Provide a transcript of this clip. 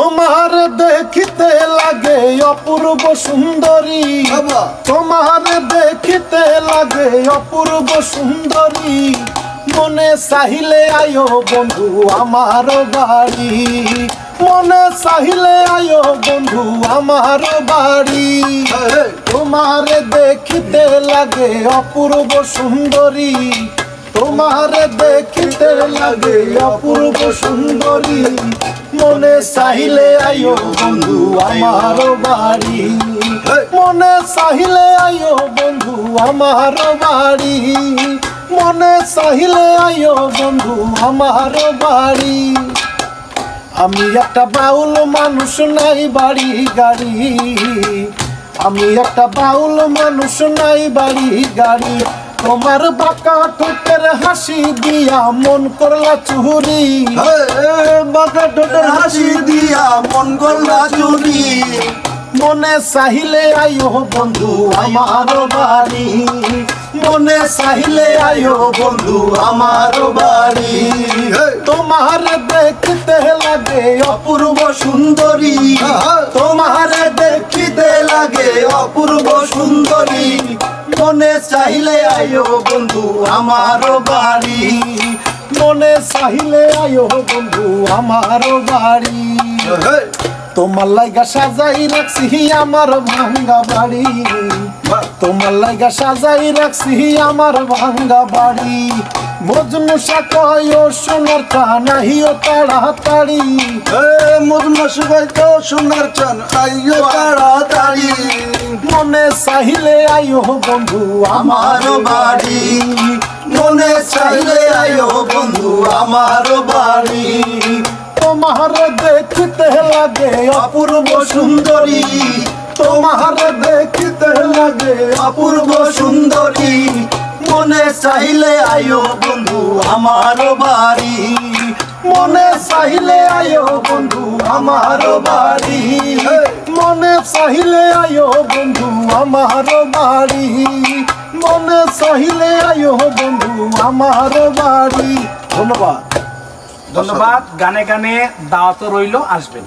তোমার দেখিতে লাগে অপূর্ব সুন্দরী, তোমার দেখিতে লাগে অপূর্ব সুন্দরী। মনে চাহিলে আয়ো বন্ধু আমার বাড়ি, মনে চাহিলে আয়ো বন্ধু আমার বাড়ি। তোমার দেখিতে লাগে অপূর্ব সুন্দরী, তোমার দেখিতে লাগে অপূর্ব সুন্দরী। মনে চাহিলে আয়ো বন্ধু আমার বাড়ি, মনে চাহিলে আয়ো বন্ধু আমার বাড়ি, মনে চাহিলে আয়ো বন্ধু আমার বাড়ি। আমি একটা বাউল মানুষ নাই বাড়ি গাড়ি, আমি একটা বাউল মানুষ নাই বাড়ি গাড়ি। তোমার বাঁকা ঠোঁটের হাসি দিয়া মন করলা চুরি, বাঁকা ঠোঁটের হাসি দিয়া মন করলা চুরি। মনে চাহিলে আয়ো বন্ধু আমার বাড়ি, মনে চাহিলে আয়ো বন্ধু আমার বাড়ি। তোমার দেখতে লাগে অপূর্ব সুন্দরী, তোমার দেখিতে লাগে অপূর্ব সুন্দরী। মনে চাহিলে আয়ো বন্ধু আমার বাড়ি, মনে চাহিলে আয়ো বন্ধু আমার বাড়ি। তোমার লাইগা সাজাই রাখছি আমার ভাঙ্গা বাড়ি, তোমার লাইগা সাজাই রাখছি আমার ভাঙ্গা বাড়ি। মজনু সাকয় সোনার চান আইও তাড়াতাড়ি, মজনু সাকয় সোনার চান আইও তাড়াতাড়ি। মনে চাহিলে আইও বন্ধু আমার বাড়ি, মনে চাহিলে আইও বন্ধু আমার বাড়ি। তোমার দেখিতে লাগে অপূর্ব সুন্দরী, তোমার দেখিতে লাগে অপূর্ব সুন্দরী। মনে চাহিলে আয়ো বন্ধু আমার বাড়ি, মনে চাহিলে আয়ো বন্ধু আমার বাড়ি, মনে চাহিলে আয়ো বন্ধু আমার বাড়ি, মনে চাহিলে আয়ো বন্ধু আমার বাড়ি। ধন্যবাদ। ধন্যবাদ। গানে গানে দাওয়াত রইল, আসবেন।